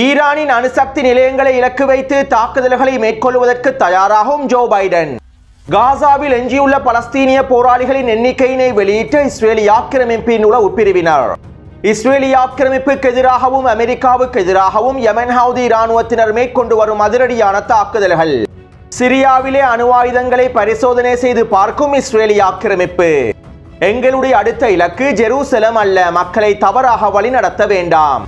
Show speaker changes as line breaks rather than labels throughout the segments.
ஈரானின் அணுசக்தி நிலையங்களை இலக்கு வைத்து தாக்குதல்களை மேற்கொள்வதற்கு தயாராகும் ஜோ பைடன். காசாவில் எஞ்சியுள்ள பலஸ்தீனிய போராளிகளின் எண்ணிக்கையினை வெளியிட்ட இஸ்ரேலிய ஆக்கிரமிப்பின் உளவு பிரிவினர். இஸ்ரேலிய ஆக்கிரமிப்புக்கு எதிராகவும் அமெரிக்காவுக்கு எதிராகவும் யெமன் ஹவுதி இராணுவத்தினர் மேற்கொண்டு வரும் அதிரடியான தாக்குதல்கள். சிரியாவிலே அணு ஆயுதங்களை பரிசோதனை செய்து பார்க்கும் இஸ்ரேலிய ஆக்கிரமிப்பு. எங்களுடைய அடுத்த இலக்கு ஜெருசலம் அல்ல, மக்களை தவறாக வழிநடத்த வேண்டாம்.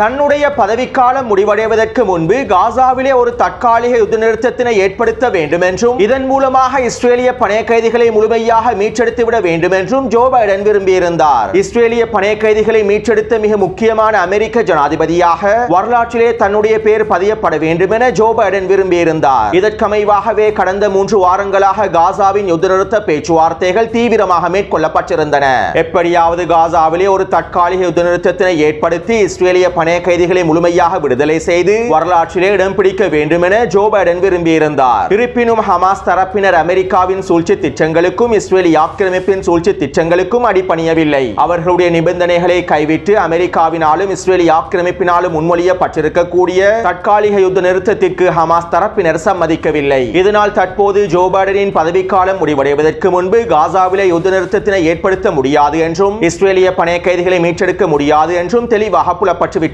தன்னுடைய பதவிக்காலம் முடிவடைவதற்கு முன்பு காசாவிலே ஒரு தற்காலிக யுத்த நிறுத்தத்தினை ஏற்படுத்த வேண்டும் என்றும் இதன் மூலமாக இஸ்ரேலிய பணைய கைதிகளை முழுமையாக மீட்டெடுத்துவிட வேண்டும் என்றும் ஜோ பைடன் விரும்பியிருந்தார். இஸ்ரேலிய பணைய கைதிகளை மீட்டெடுத்த மிக முக்கியமான அமெரிக்க ஜனாதிபதியாக வரலாற்றிலே தன்னுடைய பெயர் பதியப்பட வேண்டும் என ஜோ பைடன் விரும்பியிருந்தார். இதற்கமைவாகவே கடந்த 3 வாரங்களாக காசாவின் யுத்த நிறுத்த பேச்சுவார்த்தைகள் தீவிரமாக மேற்கொள்ளப்பட்டிருந்தன. எப்படியாவது காசாவிலே ஒரு தற்காலிக யுத்த நிறுத்தத்தினை ஏற்படுத்தி இஸ்ரேலிய பணைய கைதிகளை முழுமையாக விடுதலை செய்து வரலாற்றிலே இடம் பிடிக்க வேண்டும் என ஜோ பைடன் விரும்பியிருந்தார். இருப்பினும் ஹமாஸ் தரப்பினர் அமெரிக்காவின் சூழ்ச்சி திட்டங்களுக்கும் இஸ்ரேலிய ஆக்கிரமிப்பின் சூழ்ச்சி திட்டங்களுக்கும் அடிபணியவில்லை. அவர்களுடைய நிபந்தனைகளை கைவிட்டு அமெரிக்காவினாலும் இஸ்ரேலிய ஆக்கிரமிப்பினாலும் முன்மொழியப்பட்டிருக்கக்கூடிய தற்காலிக யுத்த நிறுத்தத்திற்கு ஹமாஸ் தரப்பினர் சம்மதிக்கவில்லை. இதனால் தற்போது ஜோ பைடனின் பதவிக்காலம் முடிவடைவதற்கு முன்பு காசாவிலே யுத்த நிறுத்தத்தினை ஏற்படுத்த முடியாது என்றும் இஸ்ரேலிய பணைய கைதிகளை மீட்டெடுக்க முடியாது என்றும் தெளிவாக புலப்பட்டுவிட்டது.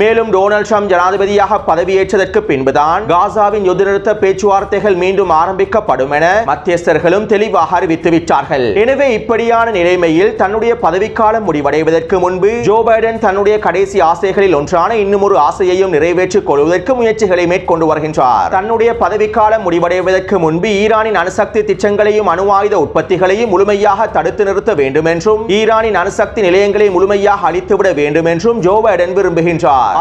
மேலும் டொனால்ட் ட்ரம்ப் ஜனாதிபதியாக பதவியேற்றதற்கு பின்புதான் காசாவின் யுத்த நிறுத்த பேச்சுவார்த்தைகள் மீண்டும் ஆரம்பிக்கப்படும் என மத்தியஸ்தர்களும் தெளிவாக அறிவித்துவிட்டார்கள். எனவே இப்படியான நிலைமையில் தன்னுடைய பதவிக்காலம் முடிவடைவதற்கு முன்பு ஜோ பைடன் தன்னுடைய கடைசி ஆசைகளில் ஒன்றான இன்னும் ஒரு ஆசையையும் நிறைவேற்றிக் கொள்வதற்கு முயற்சிகளை மேற்கொண்டு வருகின்றார். தன்னுடைய பதவிக்காலம் முடிவடைவதற்கு முன்பு ஈரானின் அணுசக்தி திட்டங்களையும் அணு ஆயுத உற்பத்திகளையும் முழுமையாக தடுத்து நிறுத்த வேண்டும் என்றும் ஈரானின் அணுசக்தி நிலையங்களை முழுமையாக அழித்துவிட வேண்டும் என்றும் ஜோ பைடன் விரும்புகின்றார்.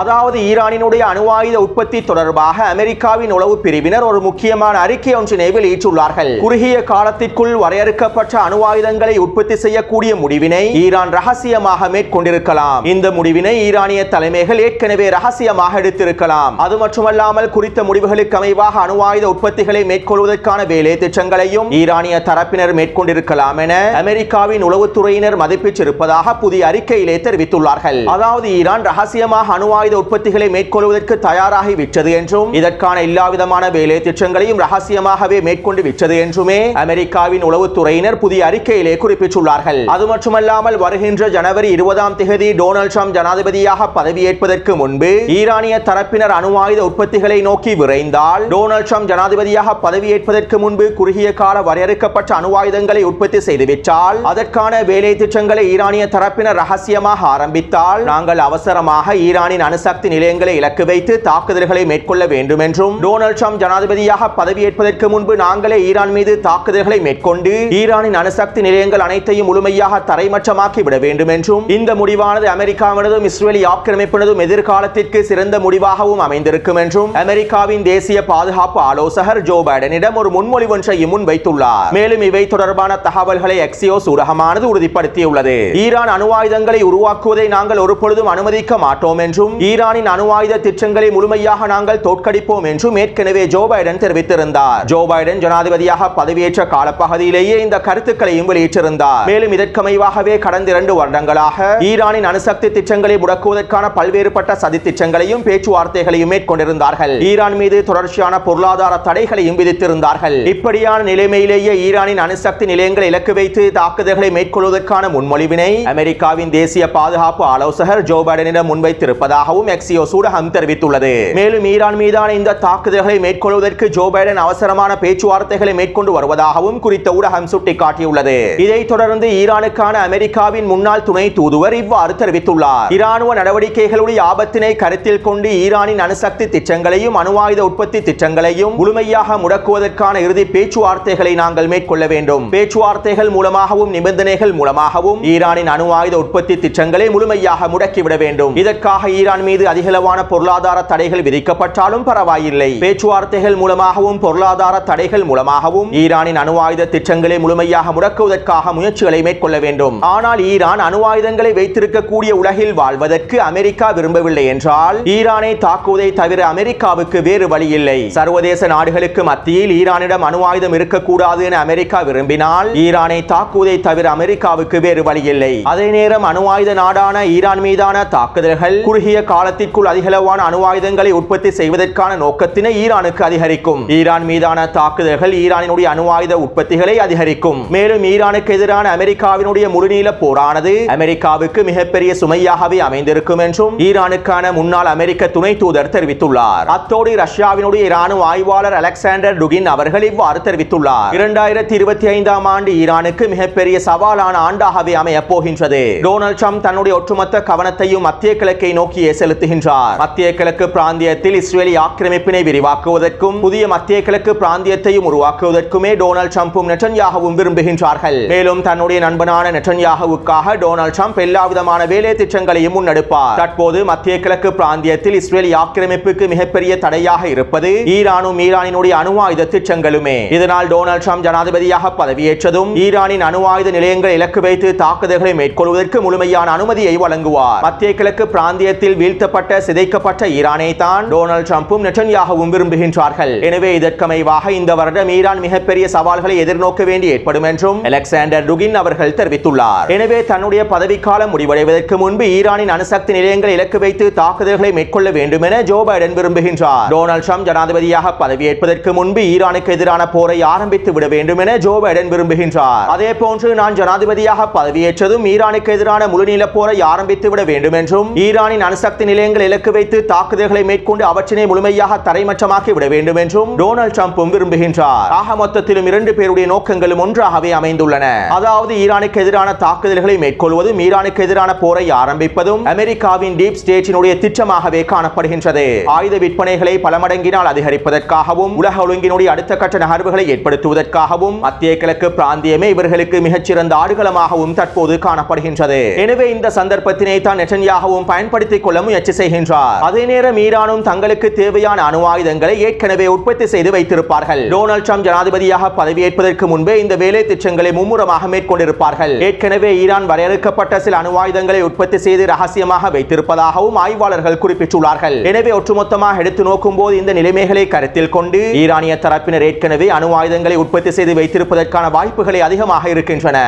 அதாவது ஈரானினுடைய அணு ஆயுத உற்பத்தி தொடர்பாக அமெரிக்காவின் உளவு பிரிவினர் ஒரு முக்கியமான அறிக்கை ஒன்றினை வெளியிட்டுள்ளார்கள். குறுகிய காலத்திற்குள் வரையறுக்கப்பட்ட அணு ஆயுதங்களை உற்பத்தி செய்யக்கூடிய முடிவினை ஈரான் ரகசியமாக மேற்கொண்டிருக்கலாம். இந்த முடிவினை ஈரானிய தலைமைகள் ஏற்கனவே ரகசியமாக எடுத்திருக்கலாம். அது மட்டுமல்லாமல் குறித்த முடிவுகளுக்கு அமைவாக அணு ஆயுத உற்பத்திகளை மேற்கொள்வதற்கான வேலை திட்டங்களையும் ஈரானிய தரப்பினர் மேற்கொண்டிருக்கலாம் என அமெரிக்காவின் உளவுத்துறையினர் மதிப்பிட்டிருப்பதாக புதிய அறிக்கையிலே தெரிவித்துள்ளார்கள். அதாவது ஈரான் ரகசியமாக அணு ஆயுத உற்பத்திகளை மேற்கொள்வதற்கு தயாராகி விட்டது என்றும் இதற்கான எல்லாவிதமான வேலை திட்டங்களையும் ரகசியமாகவே மேற்கொண்டு விட்டது என்றுமே அமெரிக்காவின் உளவுத்துறையினர் புதிய அறிக்கையிலே குறிப்பிட்டுள்ளார்கள். அது மட்டுமல்லாமல் வருகின்ற ஜனவரி 20ஆம் தேதி டொனால்ட் ட்ரம்ப் ஜனாதிபதியாக பதவியேற்பதற்கு முன்பு ஈரானிய தரப்பினர் அணு ஆயுத உற்பத்திகளை நோக்கி விரைந்தால் டொனால்ட் ட்ரம்ப் ஜனாதிபதியாக பதவியேற்பதற்கு முன்பு குறுகிய கால வரையறுக்கப்பட்ட அணு ஆயுதங்களை உற்பத்தி செய்துவிட்டால் அதற்கான வேலை திட்டங்களை ஈரானிய தரப்பினர் ரகசியமாக ஆரம்பித்தால் நாங்கள் அவசரமாக ஈரானின் அணுசக்தி நிலையங்களை இலக்கு வைத்து தாக்குதல்களை மேற்கொள்ள வேண்டும் என்றும் டொனால்ட் ட்ரம்ப் ஜனாதிபதியாக பதவியேற்பதற்கு முன்பு நாங்களே ஈரான் மீது தாக்குதல்களை மேற்கொண்டு ஈரானின் அணுசக்தி நிலையங்கள் அனைத்தையும் முழுமையாக தரைமட்டமாக்கி விட வேண்டும் என்றும் இந்த முடிவானது அமெரிக்காவினதும் இஸ்ரேலிய ஆக்கிரமிப்பினதும் எதிர்காலத்திற்கு சிறந்த முடிவாகவும் அமைந்திருக்கும் என்றும் அமெரிக்காவின் தேசிய பாதுகாப்பு ஆலோசகர் ஜோ பைடனிடம் ஒரு முன்மொழிவு ஒன்றையும் முன்வைத்துள்ளார். மேலும் இவை தொடர்பான தகவல்களை எக்ஸியோஸ் ஊடகமானது உறுதிப்படுத்தியுள்ளது. ஈரான் அணு ஆயுதங்களை உருவாக்குவதை நாங்கள் ஒருபொழுதும் அனுமதிக்க மாட்டோம் என்றும் ஈரானின் அணு ஆயுத திட்டங்களை முழுமையாக நாங்கள் தோற்கடிப்போம் என்றும் ஏற்கனவே ஜோ பைடன் தெரிவித்திருந்தார். ஜோ பைடன் ஜனாதிபதியாக பதவியேற்ற காலப்பகுதியிலேயே இந்த கருத்துக்களையும் வெளியிட்டிருந்தார். மேலும் இதற்கமைவாகவே கடந்த 2 வருடங்களாக ஈரானின் அணுசக்தி திட்டங்களை முடக்குவதற்கான பல்வேறுபட்ட சதி திட்டங்களையும் பேச்சுவார்த்தைகளையும் மேற்கொண்டிருந்தார்கள். ஈரான் மீது தொடர்ச்சியான பொருளாதார தடைகளையும் விதித்திருந்தார்கள். இப்படியான நிலைமையிலேயே ஈரானின் அணுசக்தி நிலையங்களை இலக்கு வைத்து தாக்குதல்களை மேற்கொள்வதற்கான முன்மொழிவினை அமெரிக்காவின் தேசிய பாதுகாப்பு ஆலோசகர் ஜோ பைடனிடம் முன்வைத்திருப்பதாகவும் எக்ஸியோஸ் ஊடகம் தெரிவித்துள்ளது. மேலும் ஈரான் மீதான இந்த தாக்குதல்களை மேற்கொள்வதற்கு ஜோ பைடன் அவசரமான பேச்சுவார்த்தைகளை மேற்கொண்டு வருவதாகவும் குறித்த ஊடகம் சுட்டிக்காட்டியுள்ளது. இதைத் தொடர்ந்து ஈரானுக்கான அமெரிக்காவின் முன்னாள் துணை தூதுவர் இவ்வாறு தெரிவித்துள்ளார். இராணுவ நடவடிக்கைகளுடைய ஆபத்தினை கருத்தில் கொண்டு ஈரானின் அணுசக்தி திட்டங்களையும் அணு ஆயுத உற்பத்தி திட்டங்களையும் முழுமையாக முடக்குவதற்கான இறுதி பேச்சுவார்த்தைகளை நாங்கள் மேற்கொள்ள வேண்டும். பேச்சுவார்த்தைகள் மூலமாகவும் நிபந்தனைகள் மூலமாகவும் ஈரானின் அணு ஆயுத உற்பத்தி திட்டங்களை முழுமையாக முடக்கிவிட வேண்டும். இதற்காக இதற்காக ஈரான் மீது அதிகளவான பொருளாதார தடைகள் விதிக்கப்பட்டாலும் பரவாயில்லை. பேச்சுவார்த்தைகள் மூலமாகவும் பொருளாதார தடைகள் மூலமாகவும் ஈரானின் அணு ஆயுத திட்டங்களை முழுமையாக முடக்குவதற்காக முயற்சிகளை மேற்கொள்ள வேண்டும். ஆனால் ஈரான் அணு ஆயுதங்களை வைத்திருக்கக்கூடிய உலகில் வாழ்வதற்கு அமெரிக்கா விரும்பவில்லை என்றால் ஈரானை தாக்குவதை தவிர அமெரிக்காவுக்கு வேறு வழி இல்லை. சர்வதேச நாடுகளுக்கு மத்தியில் ஈரானிடம் அணு ஆயுதம் இருக்கக்கூடாது என அமெரிக்கா விரும்பினால் ஈரானை தாக்குவதை தவிர அமெரிக்காவுக்கு வேறு வழி இல்லை. அதே நேரம் அணு ஆயுத நாடான ஈரான் மீதான தாக்குதல்கள் குறுகிய காலத்திற்குள் அதிகளவான அணு ஆயுதங்களை உற்பத்தி செய்வதற்கான நோக்கத்தினை ஈரானுக்கு அதிகரிக்கும். ஈரான் மீதான தாக்குதல்கள் ஈரானினுடைய அணு ஆயுத உற்பத்திகளை அதிகரிக்கும். மேலும் ஈரானுக்கு எதிரான அமெரிக்காவினுடைய முழுநீள போரானது அமெரிக்காவுக்கு மிகப்பெரிய சுமையாகவே அமைந்திருக்கும் என்றும் ஈரானுக்கான முன்னாள் அமெரிக்க துணை தூதர் தெரிவித்துள்ளார். அத்தோடு ரஷ்யாவினுடைய இராணுவ ஆய்வாளர் அலெக்சாண்டர் டுகின் அவர்கள் இவ்வாறு தெரிவித்துள்ளார். 2025ஆம் ஆண்டு ஈரானுக்கு மிகப்பெரிய சவாலான ஆண்டாகவே அமையப் போகின்றது. டொனால்ட் ட்ரம்ப் தன்னுடைய ஒட்டுமொத்த கவனத்தையும் மத்திய கிழக்கை நோக்கியே செலுத்துகின்றார். மத்திய கிழக்கு பிராந்தியத்தில் இஸ்ரேலி ஆக்கிரமிப்பினை விரிவாக்குவதற்கும் புதிய மத்திய கிழக்கு பிராந்தியத்தையும் உருவாக்குவதற்குமே டொனால்ட் ட்ரம்பும் நெட்டன்யாகுவும் விரும்புகின்றார்கள். மேலும் தன்னுடைய நண்பனான நெட்டன்யாகுவுக்காக டொனால்ட் ட்ரம்ப் எல்லாவிதமான வேலை திட்டங்களையும் முன்னெடுப்பார். தற்போது மத்திய கிழக்கு பிராந்தியத்தில் இஸ்ரேலி ஆக்கிரமிப்புக்கு மிகப்பெரிய தடையாக இருப்பது ஈரானும் ஈரானினுடைய அணு ஆயுத திட்டங்களுமே. இதனால் டொனால்ட் ட்ரம்ப் ஜனாதிபதியாக பதவியேற்றதும் ஈரானின் அணு ஆயுத நிலையங்களை இலக்கு வைத்து தாக்குதல்களை மேற்கொள்வதற்கு முழுமையான அனுமதியை வழங்குவார். மத்திய கிழக்கு பிராந்தியத்தில் வீழ்த்தப்பட்ட சிதைக்கப்பட்ட ஈரானை தான் டொனால்ட் ட்ரம்பும் நெட்டன்யாகுவும் விரும்புகின்றார்கள். எனவே இதற்கமைவாக இந்த வருடம் ஈரான் மிகப்பெரிய சவால்களை எதிர்நோக்க வேண்டி ஏற்படும் என்றும் அலெக்சாண்டர் டுகின் அவர்கள் தெரிவித்துள்ளார். எனவே தன்னுடைய பதவிக்காலம் முடிவடைவதற்கு முன்பு ஈரானின் அணுசக்தி நிலையங்களை இலக்கு வைத்து தாக்குதல்களை மேற்கொள்ள வேண்டும் என ஜோ பைடன் விரும்புகின்றார். டொனால்ட் ட்ரம்ப் ஜனாதிபதியாக பதவியேற்பதற்கு முன்பு ஈரானுக்கு எதிரான போரை ஆரம்பித்து விட வேண்டும் என ஜோ பைடன் விரும்புகின்றார். அதே போன்று நான் ஜனாதிபதியாக பதவியேற்றதும் ஈரானுக்கு எதிரான முழுநீள போரை ஆரம்பித்து விட வேண்டும் என்றும் ஈரானின் அணுசக்தி நிலையங்களை இலக்கு வைத்து தாக்குதல்களை மேற்கொண்டு அவற்றினை முழுமையாக தரைமட்டமாக்கி விட வேண்டும் என்றும் டொனால்ட் ட்ரம்பும் விரும்புகின்றார். ஆக மொத்தத்திலும் இரண்டு பேருடைய நோக்கங்களும் ஒன்றாகவே அமைந்துள்ளன. அதாவது ஈரானுக்கு எதிரான தாக்குதல்களை மேற்கொள்வதும் ஈரானுக்கு எதிரான போரை ஆரம்பிப்பதும் அமெரிக்காவின் டீப் ஸ்டேட்டினுடைய திட்டமாகவே காணப்படுகின்றது. ஆயுத விற்பனைகளை பல மடங்கினால் அதிகரிப்பதற்காகவும் உலக ஒழுங்கினுடைய அடுத்த கட்ட நகர்வுகளை ஏற்படுத்துவதற்காகவும் மத்திய கிழக்கு பிராந்தியமே இவர்களுக்கு மிகச்சிறந்த ஆடுகளமாகவும் தற்போது காணப்படுகின்றது. எனவே இந்த சந்தர்ப்பத்தினை தான் நெட்டன்யாகுவும் பயன்படுத்திக் கொள்ள முயற்சி செய்கின்றார். அதே நேரம் ஈரானும் தங்களுக்கு தேவையான அணு ஆயுதங்களை ஏற்கனவே உற்பத்தி செய்து வைத்திருப்பார்கள். டொனால்ட் ட்ரம்ப் ஜனாதிபதியாக பதவியேற்பதற்கு முன்பே இந்த வேலை திட்டங்களை மும்முரமாக மேற்கொண்டிருப்பார்கள். ஏற்கனவே ஈரான் வரையறுக்கப்பட்ட சில அணு ஆயுதங்களை உற்பத்தி செய்து ரகசியமாக வைத்திருப்பதாகவும் ஆய்வாளர்கள் குறிப்பிட்டுள்ளார்கள். எனவே ஒட்டுமொத்தமாக எடுத்து நோக்கும் போது இந்த நிலைமைகளை கருத்தில் கொண்டு ஈரானிய தரப்பினர் ஏற்கனவே அணு ஆயுதங்களை உற்பத்தி செய்து வைத்திருப்பதற்கான வாய்ப்புகளை அதிகமாக இருக்கின்றன.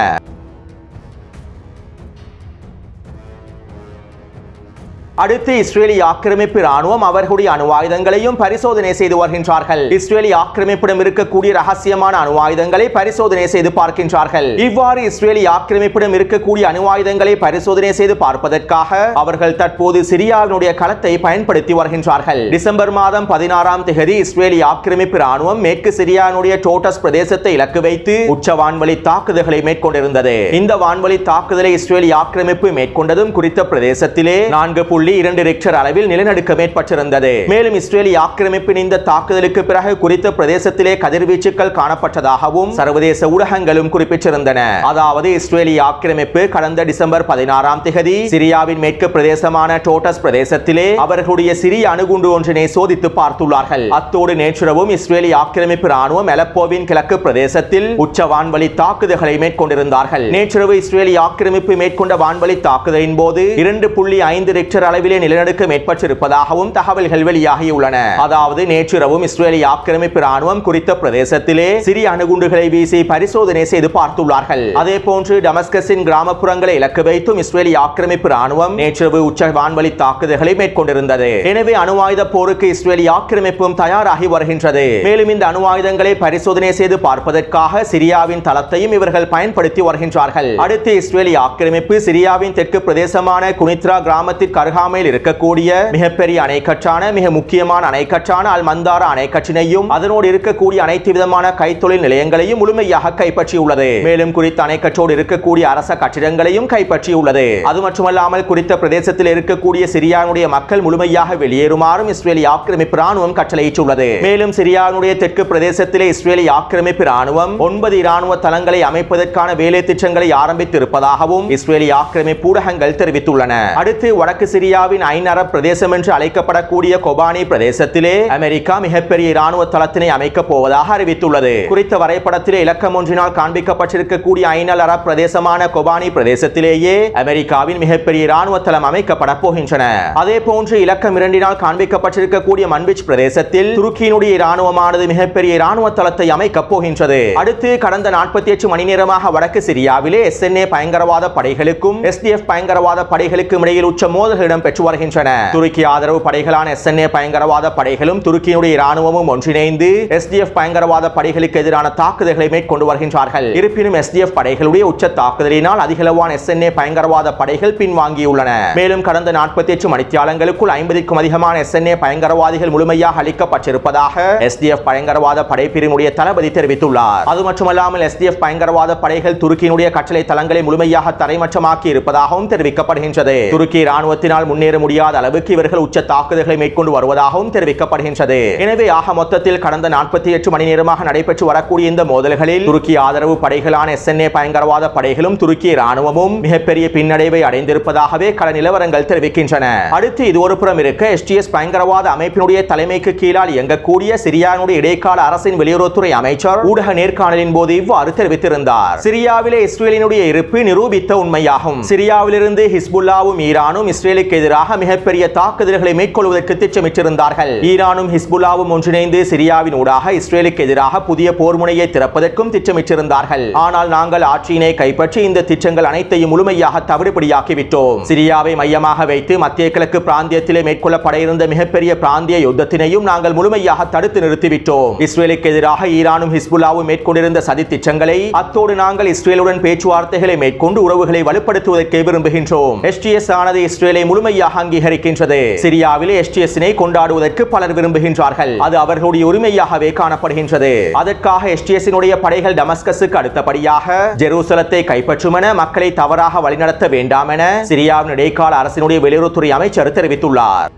அடுத்து இஸ்ரேலி ஆக்கிரமிப்பு ராணுவம் அவர்களுடைய அணு ஆயுதங்களையும் பரிசோதனை செய்து வருகின்றார்கள். இஸ்ரேலி ஆக்கிரமிப்பிடம் இருக்கக்கூடிய ரகசியமான அணு ஆயுதங்களை பரிசோதனை செய்து பார்க்கின்றார்கள். இவ்வாறு இஸ்ரேலி ஆக்கிரமிப்பிடம் இருக்கக்கூடிய அணு ஆயுதங்களை பரிசோதனை செய்து பார்ப்பதற்காக அவர்கள் தற்போது சிரியாவினுடைய களத்தை பயன்படுத்தி வருகின்றார்கள். டிசம்பர் மாதம் 16ஆம் தேதி இஸ்ரேலி ஆக்கிரமிப்பு ராணுவம் மேற்கு சிரியானுடைய டோட்டஸ் பிரதேசத்தை இலக்கு வைத்து உச்ச வான்வழி தாக்குதல்களை மேற்கொண்டிருந்தது. இந்த வான்வழி தாக்குதலை இஸ்ரேலி ஆக்கிரமிப்பு மேற்கொண்டதும் குறித்த பிரதேசத்திலே 4.2 ரிக்டர் அளவில் நிலநடுக்கம் ஏற்பட்டிருந்தது. மேலும் இஸ்ரேலி ஆக்கிரமிப்பின் இந்த தாக்குதலுக்கு பிறகு குறித்த பிரதேசத்திலே கதிர்வீச்சுக்கள் காணப்பட்டதாகவும் சர்வதேச ஊடகங்களும் குறிப்பிட்டிருந்தன. அதாவது இஸ்ரேலி ஆக்கிரமிப்பு கடந்த டிசம்பர் 16ஆம் தேதி சிரியாவின் மேற்கு பிரதேசமான டோட்டஸ் பிரதேசத்திலே அவர்களுடைய சிறிய அணுகுண்டு ஒன்றினை சோதித்து பார்த்துள்ளார்கள். அத்தோடு நேற்றிரவும் இஸ்ரேலி ஆக்கிரமிப்பு ராணுவம் அலப்போவின் கிழக்கு பிரதேசத்தில் உச்ச வான்வழி தாக்குதல்களை மேற்கொண்டிருந்தார்கள். நேற்றிரவு இஸ்ரேலி ஆக்கிரமிப்பு மேற்கொண்ட வான்வழி தாக்குதலின் போது 2.5 ரிக்டர் அளவிலே நிலநடுக்கம் ஏற்பட்டிருப்பதாகவும் தகவல்கள் வெளியாகியுள்ளன. அதாவது நேற்றிரவும் இஸ்ரேலி ஆக்கிரமிப்பு ராணுவம் குறித்த பிரதேசத்திலே சிறிய அணுகுண்டுகளை வீசி பரிசோதனை செய்து பார்த்துள்ளார்கள். அதே போன்று டமஸ்கஸின் கிராமப்புறங்களை இலக்கு வைத்தும் இஸ்ரேலி ஆக்கிரமிப்பு ராணுவம் நேற்றிரவு உச்ச வான்வழி தாக்குதல்களை மேற்கொண்டிருந்தது. எனவே அணு ஆயுத போருக்கு இஸ்ரேலி ஆக்கிரமிப்பும் தயாராகி வருகின்றது. மேலும் இந்த அணு ஆயுதங்களை பரிசோதனை செய்து பார்ப்பதற்காக சிரியாவின் தளத்தையும் இவர்கள் பயன்படுத்தி வருகின்றார்கள். அடுத்து இஸ்ரேலி ஆக்கிரமிப்பு சிரியாவின் தெற்கு பிரதேசமான குனித்ரா கிராமத்திற்கு அருகாமையில் இருக்கக்கூடிய மிகப்பெரிய அணைக்கட்டான மிக முக்கியமான அணைக்கட்டான அல் மந்தாரா அணைக்கட்டினையும் அதனோடு இருக்கக்கூடிய அனைத்து விதமான கைத்தொழில் நிலையங்களையும் முழுமையாக கைப்பற்றியுள்ளது. மேலும் குறித்த அணைக்கட்டோடு இருக்கக்கூடிய அரச கட்டிடங்களையும் கைப்பற்றியுள்ளது. அது மட்டுமல்லாமல் குறித்த பிரதேசத்தில் இருக்கக்கூடிய சிரியாவுடைய மக்கள் முழுமையாக வெளியேறுமாறும் இஸ்ரேலி ஆக்கிரமிப்பு ராணுவம் கட்டளையிட்டுள்ளது. மேலும் சிரியாவுடைய தெற்கு பிரதேசத்திலே இஸ்ரேலி ஆக்கிரமிப்பு ராணுவம் 9 இராணுவ தளங்களை அமைப்பதற்கான வேலை திட்டங்களை ஆரம்பித்திருப்பதாகவும் இஸ்ரேலி ஆக்கிரமிப்பு ஊடகங்கள் தெரிவித்துள்ளன. அடுத்து வடக்கு சிரியா சிரியாவின் ஐன் அரப் பிரதேசம் என்று அழைக்கப்படக்கூடிய கொபானி பிரதேசத்திலே அமெரிக்கா மிகப்பெரிய இராணுவ தளத்தினை அமைக்கப் போவதாக அறிவித்துள்ளது. குறித்த வரைபடத்திலே இலக்கம் ஒன்றினால் காண்பிக்கப்பட்டிருக்கக்கூடிய ஐன் அல் அரப் பிரதேசமான கொபானி பிரதேசத்திலேயே அமெரிக்காவின் மிகப்பெரிய இராணுவ தளம் அமைக்கப்பட போகின்றன. அதே போன்று இலக்கம் 2 காண்பிக்கப்பட்டிருக்கக்கூடிய மன்பிச் பிரதேசத்தில் துருக்கியினுடைய இராணுவமானது மிகப்பெரிய இராணுவ தளத்தை அமைக்கப் போகின்றது. அடுத்து கடந்த 48 மணி நேரமாக வடக்கு சிரியாவிலே SNA பயங்கரவாத படைகளுக்கும் SDF பயங்கரவாத படைகளுக்கும் இடையில் உச்ச மோதல்கள் இடம்பெற்று வருகின்றன. துருக்கி ஆதரவு படைகளான SNA பயங்கரவாத படைகளும் துருக்கியினுடைய இராணுவமும் ஒன்றிணைந்து SDF பயங்கரவாத படைகளுக்கு எதிரான தாக்குதல்களை மேற்கொண்டு வருகின்றார்கள். இருப்பினும் SDF படைகளுடைய உச்ச தாக்குதலினால் அதிகளவான SNA பயங்கரவாத படைகள் பின்வாங்கியுள்ளன. மேலும் கடந்த 48 மணித்தியாலங்களுக்குள் 50க்கும் அதிகமான SNA பயங்கரவாதிகள் முழுமையாக அளிக்கப்பட்டிருப்பதாக SDF பயங்கரவாத படைப்பிரிவுடைய தளபதி தெரிவித்துள்ளார். அது மட்டுமல்லாமல் SDF பயங்கரவாத படைகள் துருக்கியினுடைய கட்டளை தளங்களை முழுமையாக தரைமட்டமாக்கி இருப்பதாகவும் தெரிவிக்கப்படுகின்றது. துருக்கி இராணுவத்தினால் முன்னேற முடியாத அளவுக்கு இவர்கள் உச்ச தாக்குதல்களை மேற்கொண்டு வருவதாகவும் தெரிவிக்கப்படுகின்றது. எனவே ஆக மொத்தத்தில் கடந்த 48 மணி நேரமாக நடைபெற்று வரக்கூடிய இந்த மோதல்களில் துருக்கி ஆதரவு படைகளான SNA பயங்கரவாத படைகளும் துருக்கி இராணுவமும் மிகப்பெரிய பின்னடைவை அடைந்திருப்பதாகவே கள நிலவரங்கள் தெரிவிக்கின்றன. அடுத்து இது ஒரு புறம் இருக்க STS பயங்கரவாத அமைப்பினுடைய தலைமைக்கு கீழால் இயங்கக்கூடிய சிரியாவுடைய இடைக்கால அரசின் வெளியுறவுத்துறை அமைச்சர் ஊடக நேர்காணலின் போது இவ்வாறு தெரிவித்திருந்தார். சிரியாவிலே இஸ்ரேலினுடைய இருப்பு நிரூபித்த உண்மையாகும். சிரியாவிலிருந்து ஹிஸ்புல்லாவும் ஈரானும் இஸ்ரேலுக்கு எதிராக மிகப்பெரிய தாக்குதல்களை மேற்கொள்வதற்கு திட்டமிட்டிருந்தார்கள். ஈரானும் ஹிஸ்புல்லாவும் ஒன்றிணைந்து சிரியாவின் ஊடாக இஸ்ரேலுக்கு எதிராக புதிய போர் முனையை திறப்பதற்கும் திட்டமிட்டிருந்தார்கள். ஆனால் நாங்கள் ஆட்சியினை கைப்பற்றி இந்த திட்டங்கள் அனைத்தையும் முழுமையாக தவிடுபடியாக்கிவிட்டோம். சிரியாவை மையமாக வைத்து மத்திய கிழக்கு பிராந்தியத்திலே மேற்கொள்ளப்பட இருந்த மிகப்பெரிய பிராந்திய யுத்தத்தினையும் நாங்கள் முழுமையாக தடுத்து நிறுத்திவிட்டோம். இஸ்ரேலுக்கு எதிராக ஈரானும் ஹிஸ்புல்லாவும் மேற்கொண்டிருந்த சதி திட்டங்களை அத்தோடு நாங்கள் இஸ்ரேலுடன் பேச்சுவார்த்தைகளை மேற்கொண்டு உறவுகளை வலுப்படுத்துவதற்கு விரும்புகின்றோம். STS ஆனது இஸ்ரேலை முழுமையாக அங்கீகரிக்கின்றது. சிரியாவிலே STS-னை கொண்டாடுவதற்கு பலர் விரும்புகின்றார்கள். அது அவர்களுடைய உரிமையாகவே காணப்படுகின்றது. அதற்காக STS-னுடைய படைகள் டமஸ்கஸுக்கு அடுத்தபடியாக ஜெருசலத்தை கைப்பற்றும் என மக்களை தவறாக வழிநடத்த வேண்டாம் என சிரியாவின் இடைக்கால அரசினுடைய வெளியுறவுத்துறை அமைச்சர் தெரிவித்துள்ளார்.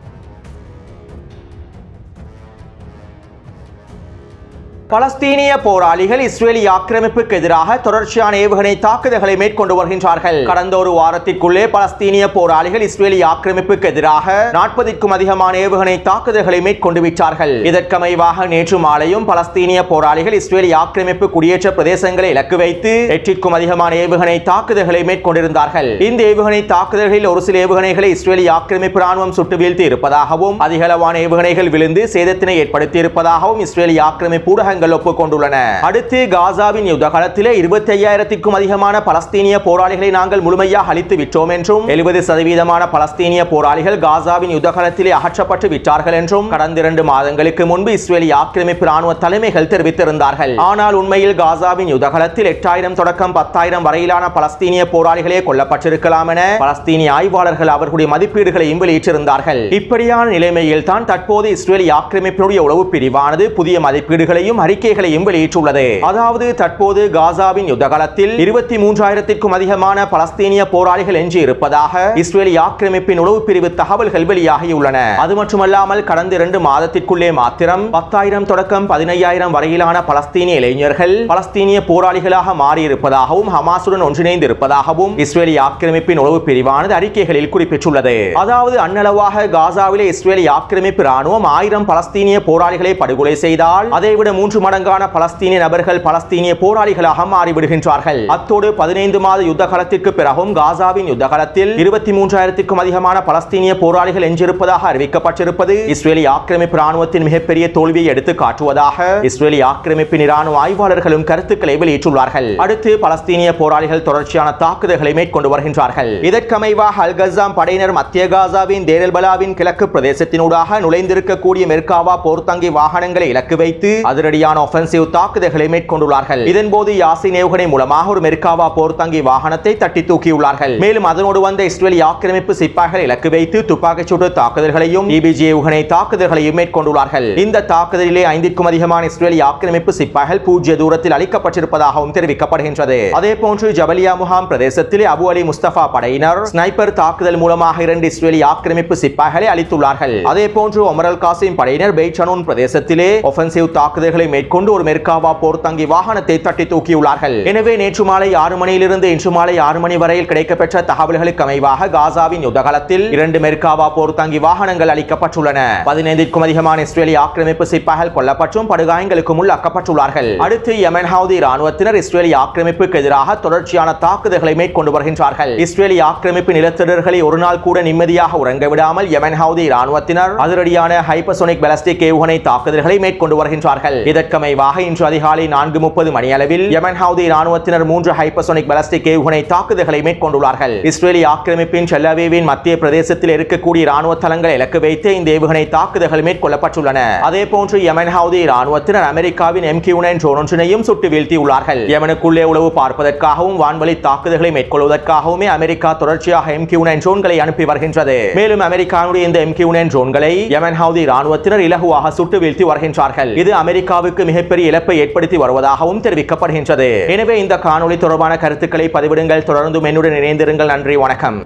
பலஸ்தீனிய போராளிகள் இஸ்ரேலி ஆக்கிரமிப்புக்கு எதிராக தொடர்ச்சியான ஏவுகணை தாக்குதல்களை மேற்கொண்டு வருகின்றார்கள். கடந்த ஒரு வாரத்திற்குள்ளே பலஸ்தீனிய போராளிகள் இஸ்ரேலி ஆக்கிரமிப்புக்கு எதிராக 40க்கும் அதிகமான ஏவுகணை தாக்குதல்களை மேற்கொண்டு விட்டார்கள். இதற்கமைவாக நேற்று மாலையும் பலஸ்தீனிய போராளிகள் இஸ்ரேலி ஆக்கிரமிப்பு குடியேற்ற பிரதேசங்களை இலக்கு வைத்து 8க்கும் அதிகமான ஏவுகணை தாக்குதல்களை மேற்கொண்டிருந்தார்கள். இந்த ஏவுகணை தாக்குதல்களில் ஒரு சில ஏவுகணைகளை இஸ்ரேலி ஆக்கிரமிப்பு ராணுவம் சுட்டு வீழ்த்தி இருப்பதாகவும் அதிகளவான ஏவுகணைகள் விழுந்து சேதத்தினை ஏற்படுத்தி இருப்பதாகவும் இஸ்ரேலி ஆக்கிரமிப்பு ஊடகங்கள் ஒப்புக்கொண்டுள்ளன. அடுத்து காசாவின் யுத்த காலத்திலே 25,000க்கும் அதிகமான பலஸ்தீனிய போராளிகளை நாங்கள் முழுமையாக அழித்து விட்டோம் என்றும் 70% பலஸ்தீனிய போராளிகள் காசாவின் யுத்த காலத்திலே அகற்றப்பட்டு விட்டார்கள் என்றும் கடந்த 2 மாதங்களுக்கு முன்பு இஸ்ரேலி ஆக்கிரமிப்பு ராணுவ தலைமைகள் தெரிவித்திருந்தார்கள். ஆனால் உண்மையில் காசாவின் யுத்த காலத்தில் 8,000 தொடக்கம் 10,000 வரையிலான பலஸ்தீனிய போராளிகளே கொல்லப்பட்டிருக்கலாம் என பலஸ்தீனிய ஆய்வாளர்கள் அவர்களுடைய மதிப்பீடுகளையும் வெளியிட்டிருந்தார்கள். இப்படியான நிலைமையில் தான் தற்போது இஸ்ரேலி ஆக்கிரமிப்பினுடைய உளவு பிரிவானது புதிய மதிப்பீடுகளையும் அறிக்கைகளையும் வெளியிட்டுள்ளது. அதாவது தற்போது காசாவின் யுத்த காலத்தில் 23,000க்கும் அதிகமான பலஸ்தீனிய போராளிகள் எஞ்சி இருப்பதாக இஸ்ரேலி ஆக்கிரமிப்பின் உளவு பிரிவு தகவல்கள் வெளியாகியுள்ளன. அது மட்டுமல்லாமல் கடந்த 2 மாதத்திற்குள்ளே மாத்திரம் 10,000 தொடக்கம் 15,000 வரையிலான பலஸ்தீனிய இளைஞர்கள் பலஸ்தீனிய போராளிகளாக மாறியிருப்பதாகவும் ஹமாசுடன் ஒன்றிணைந்து இருப்பதாகவும் இஸ்ரேலி ஆக்கிரமிப்பின் உளவு பிரிவானது அறிக்கைகளில் குறிப்பிட்டுள்ளது. அதாவது அன்னளவாக காசாவிலே இஸ்ரேலி ஆக்கிரமிப்பு ராணுவம் 1000 பலஸ்தீனிய போராளிகளை படுகொலை செய்தால் அதைவிட 3 மடங்கான பலஸ்தீனிய நபர்கள் பலஸ்தீனிய போராளிகளாக மாறிவிடுகின்றார்கள். அத்தோடு 15 மாத யுத்த காலத்திற்கு பிறகும் காசாவின் யுத்த காலத்தில் 23,000க்கும் அதிகமான பலஸ்தீனிய போராளிகள் எஞ்சிருப்பதாக அறிவிக்கப்பட்டிருப்பது இஸ்ரேலி ஆக்கிரமிப்பு ராணுவத்தின் மிகப்பெரிய தோல்வியை எடுத்து காட்டுவதாக இஸ்ரேலி ஆக்கிரமிப்பின் ராணுவ ஆய்வாளர்களும் கருத்துக்களை வெளியிட்டுள்ளார்கள். அடுத்து பலஸ்தீனிய போராளிகள் தொடர்ச்சியான தாக்குதல்களை மேற்கொண்டு வருகின்றார்கள். இதற்கமைவாக அல் கஸாம் படையினர் மத்திய காசாவின் தேர் எல் பலாவின் கிழக்கு பிரதேசத்தினூடாக நுழைந்திருக்கக்கூடிய மெர்காவா போர்த்தங்கி வாகனங்களை இலக்கு வைத்து அதிரடியான ஆஃபென்சிவ் தாக்குதல்களை மேற்கொண்டுள்ளார்கள். இதன்போது யாசின் ஏவுகணை மூலமாக ஒரு மெர்காவா போர்த்தங்கி வாகனத்தை தட்டி தூக்கியுள்ளார்கள். மேலும் அதனோடு வந்த இஸ்ரேலி ஆக்கிரமிப்பு சிப்பாய்களை இலக்கு வைத்து துப்பாக்கிச் சூட்டு தாக்குதல்களையும் EBG ஏவுகணை தாக்குதல்களையும் மேற்கொண்டுள்ளார்கள். இந்த தாக்குதலிலே 5க்கும் அதிகமான இஸ்ரேலி ஆக்கிரமிப்பு சிப்பாய்கள் பூஜ்ய தூரத்தில் அளிக்கப்பட்டிருப்பதாகவும் தெரிவிக்கப்படுகின்றது. அதேபோன்று ஜபலியா முகாம் பிரதேசத்திலே அபு அலி முஸ்தபா படையினர் ஸ்னைப்பர் தாக்குதல் மூலமாக 2 இஸ்ரேலி ஆக்கிரமிப்பு சிப்பாய்களை அளித்துள்ளார்கள். அதேபோன்று ஒமர் அல் காசிம் படையினர் பெய்ட் ஷனூன் பிரதேசத்திலே ஆஃபென்சிவ் தாக்குதல்களை மேற்கொண்டு ஒரு மெர்காவா போர்த்தங்கி வாகனத்தை தட்டி தூக்கியுள்ளார்கள். எனவே நேற்று மாலை 6 மணியிலிருந்து இன்று மாலை 6 மணி வரையில் கிடைக்கப்பெற்ற தகவல்களுக்கு அமைவாக காசாவின் யுத்தகலத்தில் 2 மெர்காவா போர்த்தங்கி வாகனங்கள் அளிக்கப்பட்டுள்ளன. 15க்கும் அதிகமான இஸ்ரேலிய ஆக்கிரமிப்பு சிப்பாய்கள் கொல்லப்பட்டும் படுகாயங்களுக்கும் உள்ளாக்கப்பட்டுள்ளார்கள். அடுத்து யெமன் ஹவுதி ராணுவத்தினர் இஸ்ரேலிய ஆக்கிரமிப்புக்கு எதிராக தொடர்ச்சியான தாக்குதல்களை மேற்கொண்டு வருகின்றார்கள். இஸ்ரேலிய ஆக்கிரமிப்பு நிலத்தொடர்களை ஒரு நாள் கூட நிம்மதியாக உறங்க விடாமல் யெமன் ஹவுதி ராணுவத்தினர் அதிரடியான ஹைப்பர்சோனிக் பாலிஸ்டிக் ஏவுகணை தாக்குதல்களை மேற்கொண்டு வருகின்றார்கள். இதற்கமைவாக இன்று அதிகாலை 4:30 மணியளவில் யெமன் ஹவுதி ராணுவத்தினர் 3 ஹைப்பர்சோனிக் பாலிஸ்டிக் ஏவுகணை தாக்குதல்களை மேற்கொண்டுள்ளார்கள். இஸ்ரேலிய ஆக்கிரமிப்பின் டெல் அவீவின் மத்திய பிரதேசத்தில் இருக்கக்கூடிய ராணுவ தளங்களை இலக்கு வைத்து இந்த ஏவுகணை தாக்குதல்கள் மேற்கொள்ளப்பட்டுள்ளன. அதேபோன்று யெமன் ஹவுதி ராணுவத்தினர் அமெரிக்காவின் MQ-9 ட்ரோன் ஒன்றினையும் சுட்டு வீழ்த்தியுள்ளார்கள். யெமனுக்குள்ளே உளவு பார்ப்பதற்காகவும் வான்வழி தாக்குதல்களை மேற்கொள்வதற்காகவுமே அமெரிக்கா தொடர்ச்சியாக MQ-9 ட்ரோன்களை அனுப்பி வருகின்றது. மேலும் அமெரிக்காவுடைய இந்த MQ-9 ட்ரோன்களை யெமன் ஹவுதி ராணுவத்தினர் இலகுவாக சுட்டு வீழ்த்தி வருகின்றார்கள். இது அமெரிக்காவுக்கு மிகப்பெரிய இழப்பை ஏற்படுத்தி வருவதாகவும் தெரிவிக்கப்படுகின்றது. எனவே இந்த காணொளி தொடர்பான கருத்துக்களை பதிவிடுங்கள். தொடர்ந்து என்னுடன் இணைந்திருங்கள். நன்றி, வணக்கம்.